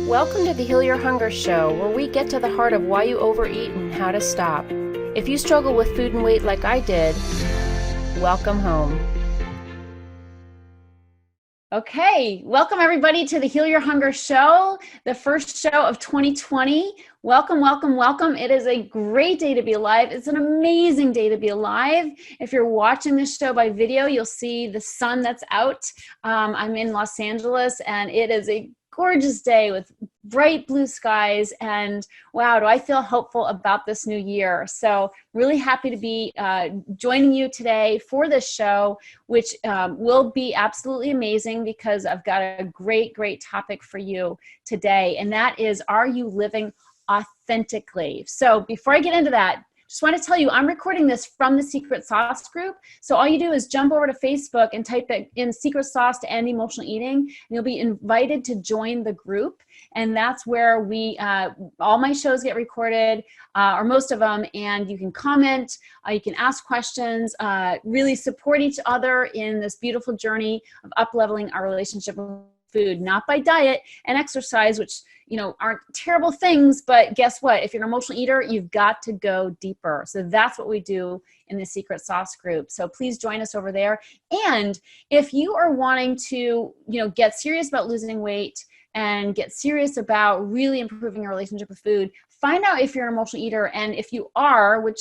Welcome to the Heal Your Hunger Show, where we get to the heart of why you overeat and how to stop. If you struggle with food and weight like I did, welcome home. Okay, welcome everybody to the Heal Your Hunger Show, the first show of 2020. Welcome, welcome, welcome. It is a great day to be alive. It's an amazing day to be alive. If you're watching this show by video, you'll see the sun that's out. I'm in Los Angeles, and it is a gorgeous day with bright blue skies, and wow, do I feel hopeful about this new year. So really happy to be joining you today for this show, which will be absolutely amazing because I've got a great topic for you today, and that is, are you living authentically? So before I get into that, just want to tell you, I'm recording this from the Secret Sauce group. So all you do is jump over to Facebook and type in Secret Sauce to End Emotional Eating, and you'll be invited to join the group. And that's where we, all my shows get recorded, or most of them, and you can comment, you can ask questions, really support each other in this beautiful journey of up-leveling our relationship with food, not by diet and exercise, which aren't terrible things, but guess what? If you're an emotional eater, you've got to go deeper. So that's what we do in the Secret Sauce group. So please join us over there. And if you are wanting to, get serious about losing weight and get serious about really improving your relationship with food, find out if you're an emotional eater. And if you are, which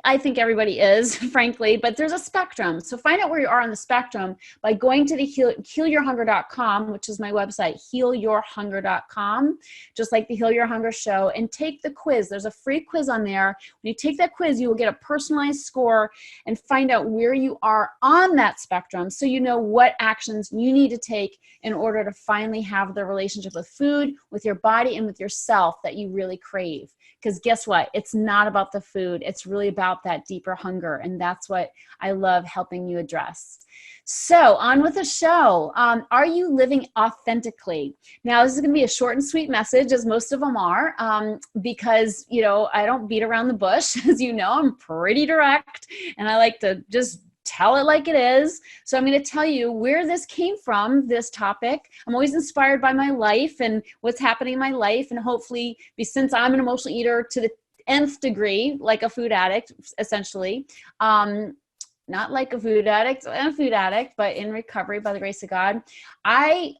I think everybody is, frankly, but there's a spectrum. So find out where you are on the spectrum by going to the healyourhunger.com, which is my website, healyourhunger.com, just like the Heal Your Hunger show, and take the quiz. There's a free quiz on there. When you take that quiz, you will get a personalized score and find out where you are on that spectrum, so you know what actions you need to take in order to finally have the relationship with food, with your body, and with yourself that you really crave. Because guess what? It's not about the food. It's really about that deeper hunger. And that's what I love helping you address. So on with the show. Are you living authentically? Now, this is going to be a short and sweet message, as most of them are, because, I don't beat around the bush. As you know, I'm pretty direct, and I like to just tell it like it is. So I'm going to tell you where this came from, this topic. I'm always inspired by my life and what's happening in my life. And hopefully, since I'm an emotional eater to the nth degree, like a food addict, essentially, not like a food addict, I'm a food addict, but in recovery by the grace of God, I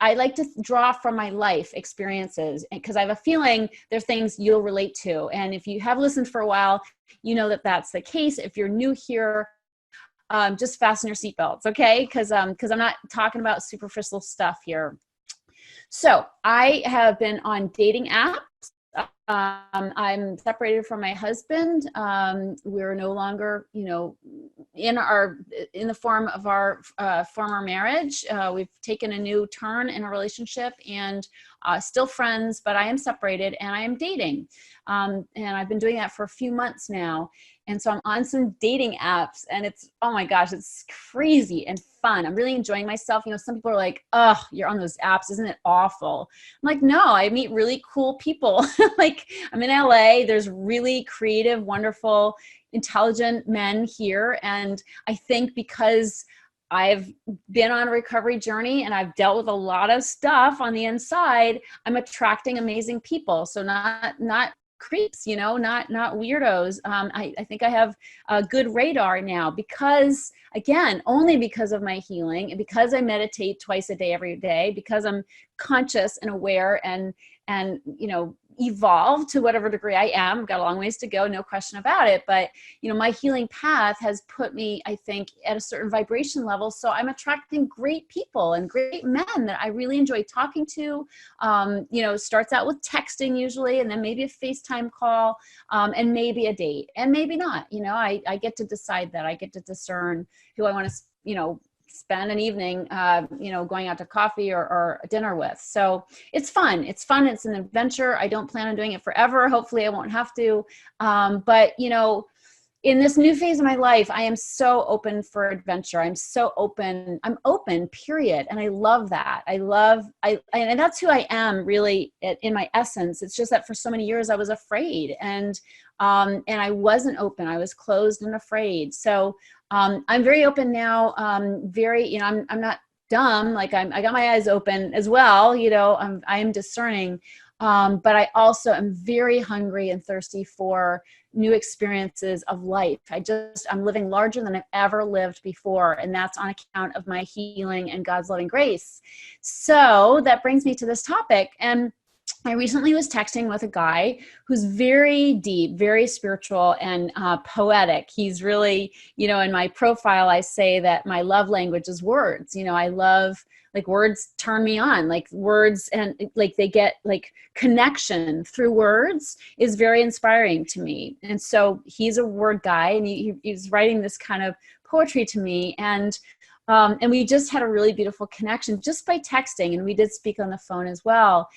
like to draw from my life experiences, because I have a feeling there are things you'll relate to. And if you have listened for a while, you know that that's the case. If you're new here, just fasten your seatbelts, okay? Because I'm not talking about superficial stuff here. So I have been on dating apps. I'm separated from my husband. We're no longer, in the form of our former marriage. We've taken a new turn in our relationship, and still friends, but I am separated and I am dating. And I've been doing that for a few months now. And so I'm on some dating apps, and it's, oh my gosh, it's crazy and fun. I'm really enjoying myself. Some people are like, oh, you're on those apps, isn't it awful? I'm like, no, I meet really cool people. Like, I'm in LA, there's really creative, wonderful, intelligent men here. And I think because I've been on a recovery journey and I've dealt with a lot of stuff on the inside, I'm attracting amazing people. So not creeps, not weirdos. I think I have a good radar now because, again, only because of my healing, and because I meditate twice a day, every day, because I'm conscious and aware and evolve to whatever degree I am. I've got a long ways to go, no question about it. But, my healing path has put me, I think, at a certain vibration level. So I'm attracting great people and great men that I really enjoy talking to. Starts out with texting usually, and then maybe a FaceTime call, and maybe a date, and maybe not. I get to decide that. I get to discern who I want to, spend an evening, going out to coffee or dinner with. So it's fun. It's fun. It's an adventure. I don't plan on doing it forever. Hopefully I won't have to. But in this new phase of my life, I am so open for adventure. I'm so open. I'm open, period. And I love that. And that's who I am really in my essence. It's just that for so many years I was afraid, and I wasn't open. I was closed and afraid. So I'm very open now. I'm not dumb. Like I got my eyes open as well. You know, I am discerning. But I also am very hungry and thirsty for new experiences of life. I'm living larger than I've ever lived before. And that's on account of my healing and God's loving grace. So that brings me to this topic. And I recently was texting with a guy who's very deep, very spiritual and poetic. He's really, you know, in my profile, I say that my love language is words. You know, I love, like, words turn me on, like words, and like they get like connection through words is very inspiring to me. And so he's a word guy, and he's writing this kind of poetry to me. And we just had a really beautiful connection just by texting. And we did speak on the phone as well.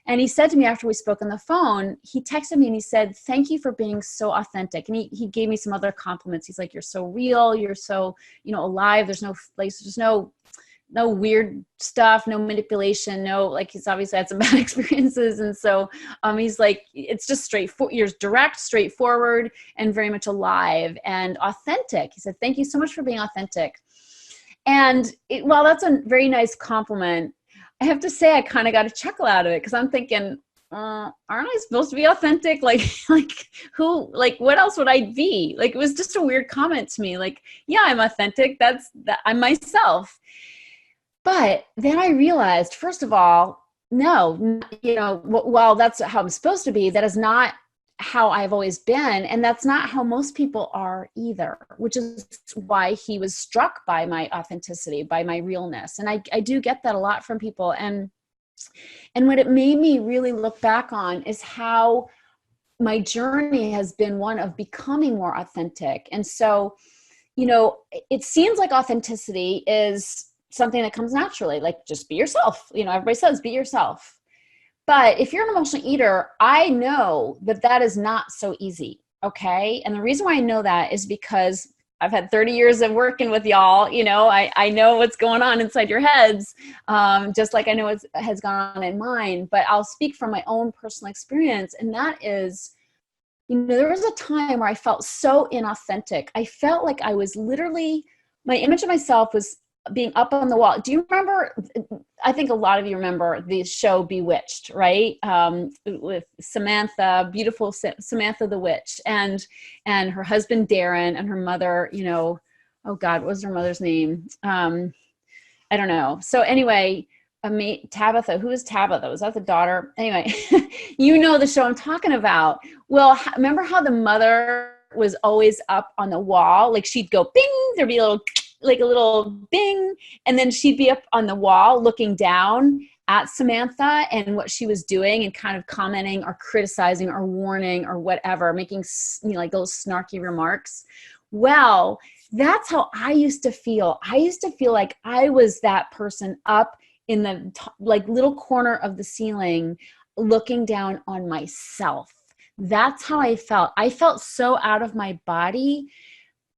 And he said to me after we spoke on the phone, he texted me and he said, "Thank you for being so authentic." And he gave me some other compliments. He's like, "You're so real. You're so, you know, alive. There's no place, there's no weird stuff, no manipulation, no," like, he's obviously had some bad experiences. And so he's like, it's just straightforward. You're direct, straightforward, and very much alive and authentic. He said, "Thank you so much for being authentic." And while that's a very nice compliment, I have to say I kind of got a chuckle out of it, because I'm thinking, aren't I supposed to be authentic? Like who, like, what else would I be? Like, it was just a weird comment to me. Like, yeah, I'm authentic. I'm myself. But then I realized, first of all, no, you know, while that's how I'm supposed to be, that is not how I've always been. And that's not how most people are either, which is why he was struck by my authenticity, by my realness. And I do get that a lot from people. And what it made me really look back on is how my journey has been one of becoming more authentic. And so, you know, it seems like authenticity is something that comes naturally, like, just be yourself. You know, everybody says, be yourself. But if you're an emotional eater, I know that that is not so easy. Okay. And the reason why I know that is because I've had 30 years of working with y'all. You know, I know what's going on inside your heads, just like I know what has gone on in mine. But I'll speak from my own personal experience. And that is, you know, there was a time where I felt so inauthentic. I felt like I was literally, my image of myself was being up on the wall. Do you remember, I think a lot of you remember the show Bewitched, right? With Samantha, beautiful Samantha the witch, and her husband Darren, and her mother, you know, oh God, what was her mother's name? I don't know. So anyway, Tabitha, who is Tabitha? Was that the daughter? Anyway, you know the show I'm talking about. Well, remember how the mother was always up on the wall? Like, she'd go bing, there'd be a little bing, and then she'd be up on the wall looking down at Samantha and what she was doing, and kind of commenting or criticizing or warning or whatever, making, you know, like those snarky remarks. Well, that's how I used to feel. I used to feel like I was that person up in the like little corner of the ceiling looking down on myself. That's how I felt. I felt so out of my body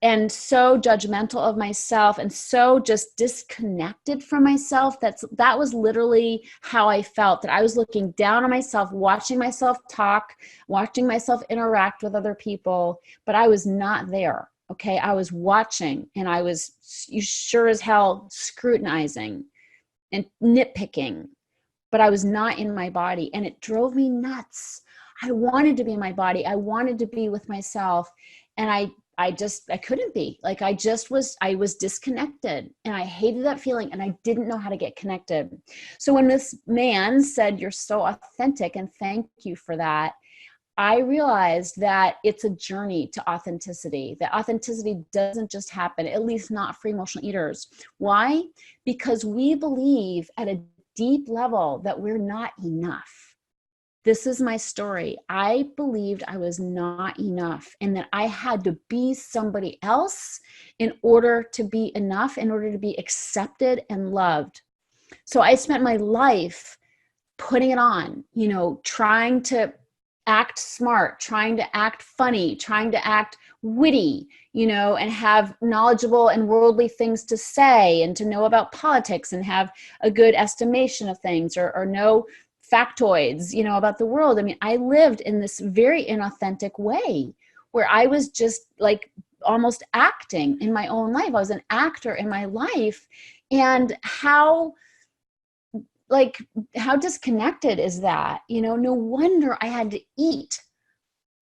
and so judgmental of myself and so just disconnected from myself. That was literally how I felt, that I was looking down on myself, watching myself talk, watching myself interact with other people, but I was not there. Okay. I was watching, and I was sure as hell scrutinizing and nitpicking, but I was not in my body, and it drove me nuts. I wanted to be in my body. I wanted to be with myself. And I couldn't be. Like, I was disconnected, and I hated that feeling, and I didn't know how to get connected. So when this man said, "You're so authentic, and thank you for that," I realized that it's a journey to authenticity. That authenticity doesn't just happen, at least not for emotional eaters. Why? Because we believe at a deep level that we're not enough. This is my story. I believed I was not enough, and that I had to be somebody else in order to be enough, in order to be accepted and loved. So I spent my life putting it on, you know, trying to act smart, trying to act funny, trying to act witty, you know, and have knowledgeable and worldly things to say, and to know about politics and have a good estimation of things, or know factoids, you know, about the world. I mean, I lived in this very inauthentic way where I was just like almost acting in my own life. I was an actor in my life. And how, like, how disconnected is that? You know, no wonder I had to eat.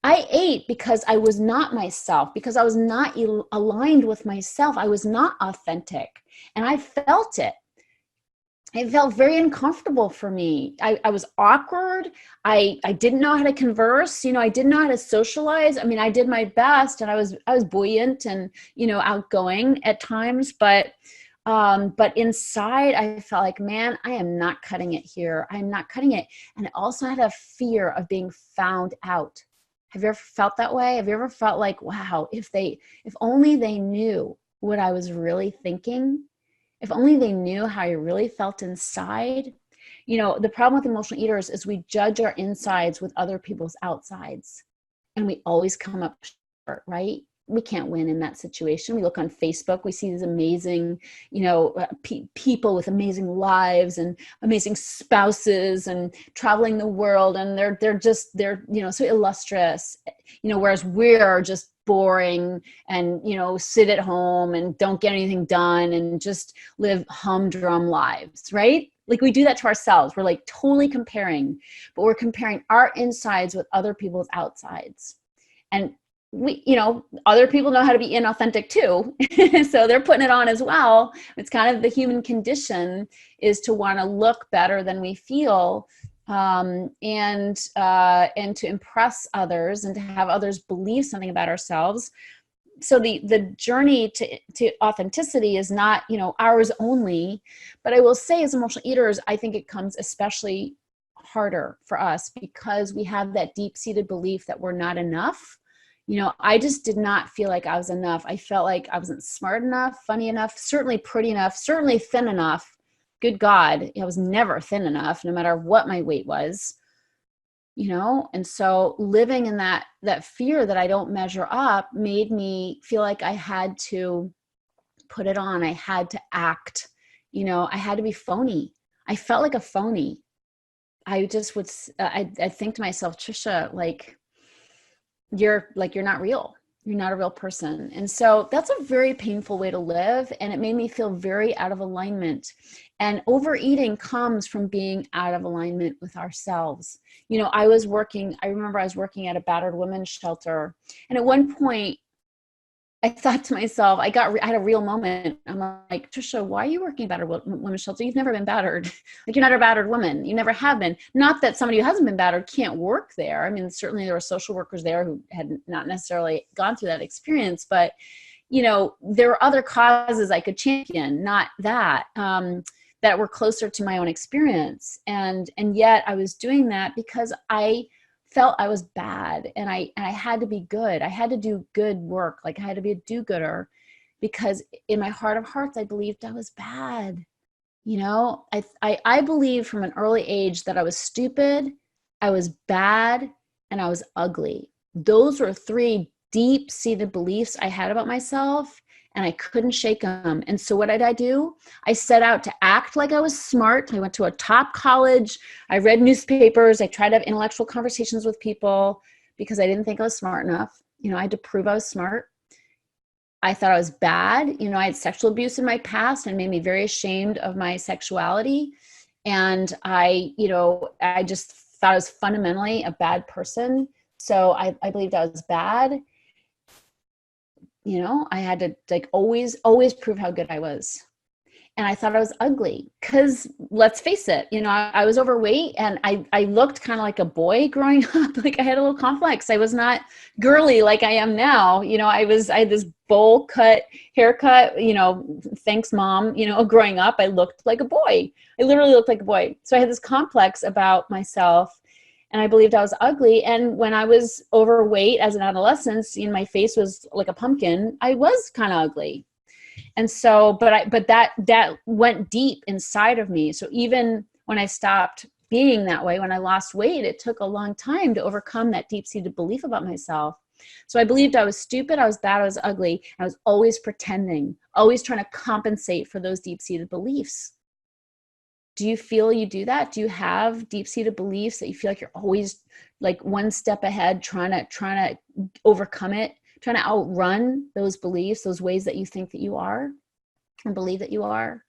I ate because I was not myself, because I was not aligned with myself. I was not authentic, and I felt it. It felt very uncomfortable for me. I was awkward. I didn't know how to converse. You know, I didn't know how to socialize. I mean, I did my best, and I was buoyant and, you know, outgoing at times, but inside I felt like, man, I am not cutting it here. I'm not cutting it. And I also had a fear of being found out. Have you ever felt that way? Have you ever felt like, wow, if only they knew what I was really thinking? If only they knew how I really felt inside. You know, the problem with emotional eaters is we judge our insides with other people's outsides, and we always come up short, right? We can't win in that situation. We look on Facebook, we see these amazing, you know, people with amazing lives and amazing spouses and traveling the world, and they're you know, so illustrious, you know, whereas we're just boring and, you know, sit at home and don't get anything done and just live humdrum lives, right? Like, we do that to ourselves. We're like totally comparing, but we're comparing our insides with other people's outsides. And we, you know, other people know how to be inauthentic too. So they're putting it on as well. It's kind of the human condition, is to want to look better than we feel, and to impress others and to have others believe something about ourselves. So the journey to authenticity is not, you know, ours only. But I will say, as emotional eaters, I think it comes especially harder for us because we have that deep-seated belief that we're not enough. You know, I just did not feel like I was enough. I felt like I wasn't smart enough, funny enough, certainly pretty enough, certainly thin enough. Good God, I was never thin enough, no matter what my weight was, you know? And so living in that fear that I don't measure up made me feel like I had to put it on. I had to act, you know, I had to be phony. I felt like a phony. I just would, I'd think to myself, Tricia, like, you're not real. You're not a real person. And so that's a very painful way to live. And it made me feel very out of alignment. And overeating comes from being out of alignment with ourselves. You know, I remember I was working at a battered women's shelter. And at one point, I thought to myself, I had a real moment. I'm like, Tricia, why are you working at battered women's shelter? You've never been battered. Like, you're not a battered woman. You never have been. Not that somebody who hasn't been battered can't work there. I mean, certainly there were social workers there who had not necessarily gone through that experience, but, you know, there were other causes I could champion, not that, that were closer to my own experience. And yet I was doing that because I felt I was bad, and I had to be good. I had to do good work. Like, I had to be a do-gooder, because in my heart of hearts, I believed I was bad. You know, I believed from an early age that I was stupid, I was bad, and I was ugly. Those were three deep-seated beliefs I had about myself, and I couldn't shake them. And so what did I do? I set out to act like I was smart. I went to a top college. I read newspapers. I tried to have intellectual conversations with people because I didn't think I was smart enough. You know, I had to prove I was smart. I thought I was bad. You know, I had sexual abuse in my past and made me very ashamed of my sexuality. And I just thought I was fundamentally a bad person. So I believed I was bad. You know, I had to, like, always prove how good I was. And I thought I was ugly because, let's face it, you know, I was overweight, and I looked kind of like a boy growing up. Like, I had a little complex. I was not girly like I am now. You know, I had this bowl cut haircut, you know, thanks mom, you know, growing up, I looked like a boy. I literally looked like a boy. So I had this complex about myself, and I believed I was ugly. And when I was overweight as an adolescent, you know, my face was like a pumpkin. I was kind of ugly. And so, but that went deep inside of me. So even when I stopped being that way, when I lost weight, it took a long time to overcome that deep-seated belief about myself. So I believed I was stupid, I was bad, I was ugly. I was always pretending, always trying to compensate for those deep-seated beliefs. Do you feel you do that? Do you have deep-seated beliefs that you feel like you're always like one step ahead, trying to overcome it, trying to outrun those beliefs, those ways that you think that you are and believe that you are?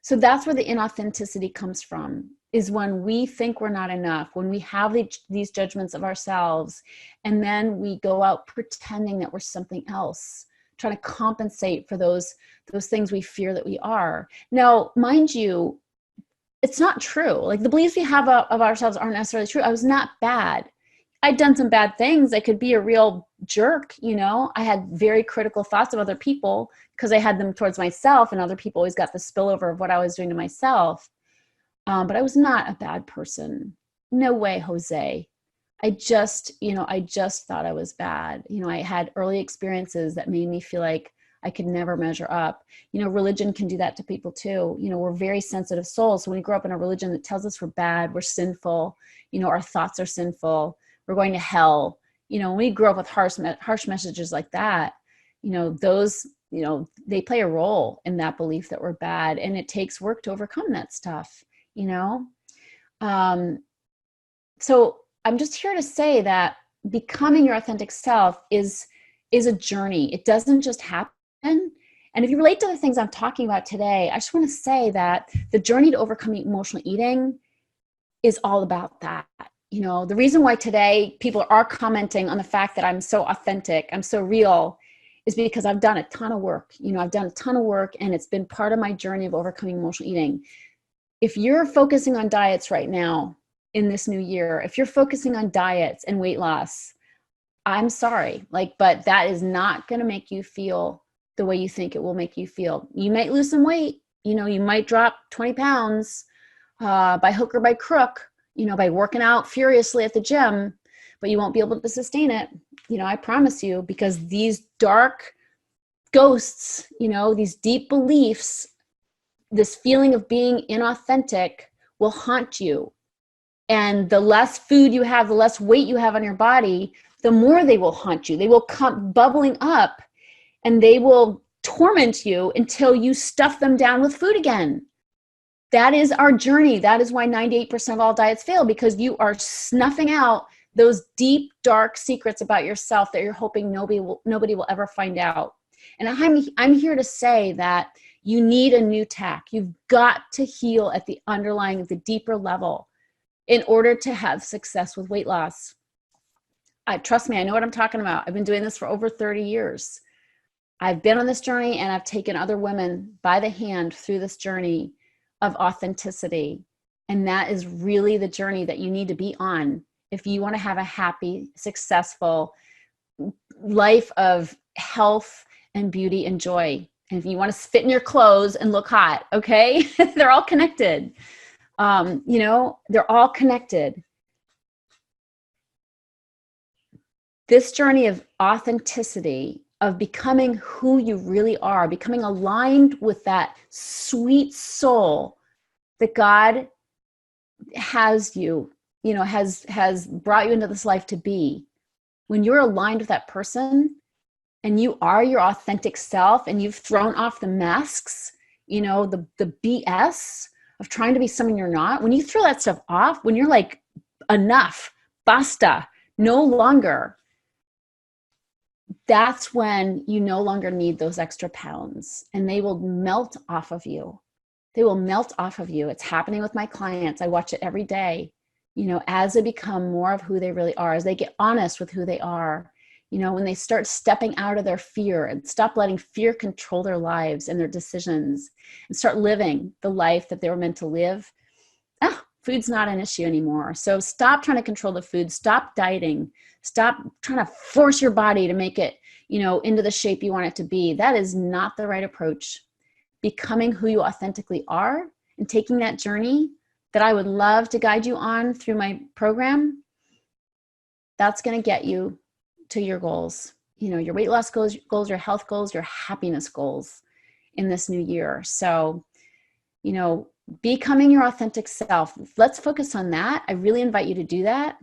So that's where the inauthenticity comes from, is when we think we're not enough, when we have these judgments of ourselves, and then we go out pretending that we're something else, trying to compensate for those things we fear that we are. Now, mind you, it's not true. Like, the beliefs we have of ourselves aren't necessarily true. I was not bad. I'd done some bad things. I could be a real jerk, you know. I had very critical thoughts of other people because I had them towards myself, and other people always got the spillover of what I was doing to myself. But I was not a bad person. No way, Jose. I just thought I was bad. You know, I had early experiences that made me feel like I could never measure up. You know, religion can do that to people too. You know, we're very sensitive souls. So when we grow up in a religion that tells us we're bad, we're sinful, you know, our thoughts are sinful, we're going to hell. You know, when we grow up with harsh messages like that, you know, those, you know, they play a role in that belief that we're bad. And it takes work to overcome that stuff, you know? So I'm just here to say that becoming your authentic self is a journey. It doesn't just happen. And if you relate to the things I'm talking about today, I just want to say that the journey to overcoming emotional eating is all about that. You know, the reason why today people are commenting on the fact that I'm so authentic, I'm so real, is because I've done a ton of work. You know, I've done a ton of work, and it's been part of my journey of overcoming emotional eating. If you're focusing on diets right now in this new year, if you're focusing on diets and weight loss, I'm sorry, but that is not going to make you feel the way you think it will make you feel. You might lose some weight, you know, you might drop 20 pounds by hook or by crook, you know, by working out furiously at the gym, but you won't be able to sustain it. You know, I promise you, because these dark ghosts, you know, these deep beliefs, this feeling of being inauthentic will haunt you. And the less food you have, the less weight you have on your body, the more they will haunt you. They will come bubbling up, and they will torment you until you stuff them down with food again. That is our journey. That is why 98% of all diets fail, because you are snuffing out those deep, dark secrets about yourself that you're hoping nobody will ever find out. And I'm here to say that you need a new tack. You've got to heal at the underlying, the deeper level in order to have success with weight loss. Trust me, I know what I'm talking about. I've been doing this for over 30 years. I've been on this journey, and I've taken other women by the hand through this journey of authenticity. And that is really the journey that you need to be on if you want to have a happy, successful life of health and beauty and joy. And if you want to fit in your clothes and look hot, okay? They're all connected. You know, they're all connected. This journey of authenticity, of becoming who you really are, becoming aligned with that sweet soul that God has you, you know, has brought you into this life to be. When you're aligned with that person and you are your authentic self, and you've thrown off the masks, you know, the BS of trying to be someone you're not, when you throw that stuff off, when you're like, enough, basta, no longer, that's when you no longer need those extra pounds, and they will melt off of you. They will melt off of you. It's happening with my clients. I watch it every day, you know, as they become more of who they really are, as they get honest with who they are, you know, when they start stepping out of their fear and stop letting fear control their lives and their decisions, and start living the life that they were meant to live. Food's not an issue anymore. So stop trying to control the food. Stop dieting. Stop trying to force your body to make it, you know, into the shape you want it to be. That is not the right approach. Becoming who you authentically are and taking that journey that I would love to guide you on through my program, that's going to get you to your goals, you know, your weight loss goals, your health goals, your happiness goals in this new year. So, you know, becoming your authentic self, let's focus on that. I really invite you to do that.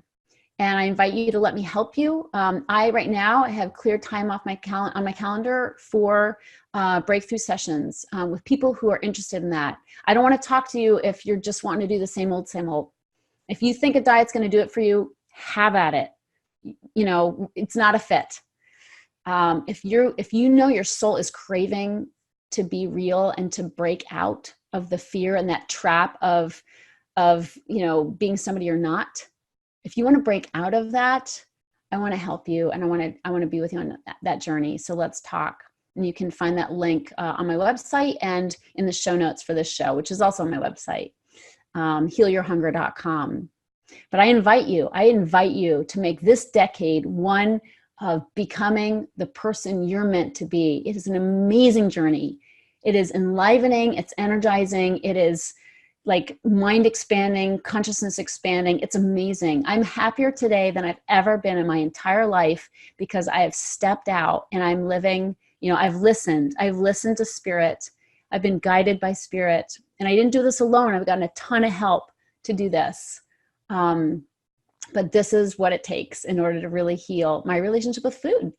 And I invite you to let me help you. I right now have cleared time off on my calendar for breakthrough sessions with people who are interested in that. I don't want to talk to you if you're just wanting to do the same old, same old. If you think a diet's going to do it for you, have at it. You know, it's not a fit. If you know your soul is craving to be real and to break out of the fear and that trap of, being somebody you're not. If you want to break out of that, I want to help you, and I want to be with you on that journey. So let's talk. And you can find that link on my website and in the show notes for this show, which is also on my website, healyourhunger.com. But I invite you to make this decade one of becoming the person you're meant to be. It is an amazing journey. It is enlivening. It's energizing. It is like mind expanding, consciousness expanding. It's amazing. I'm happier today than I've ever been in my entire life because I have stepped out and I'm living, I've listened to spirit. I've been guided by spirit, and I didn't do this alone. I've gotten a ton of help to do this. But this is what it takes in order to really heal my relationship with food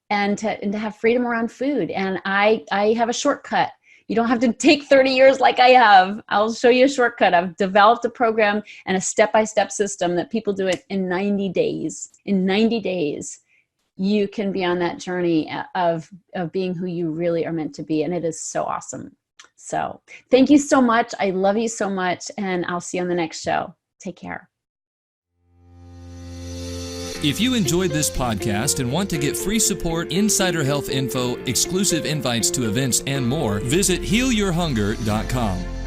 and to have freedom around food. And I have a shortcut. You don't have to take 30 years like I have. I'll show you a shortcut. I've developed a program and a step-by-step system that people do it in 90 days. In 90 days, you can be on that journey of being who you really are meant to be. And it is so awesome. So thank you so much. I love you so much. And I'll see you on the next show. Take care. If you enjoyed this podcast and want to get free support, insider health info, exclusive invites to events, and more, visit healyourhunger.com.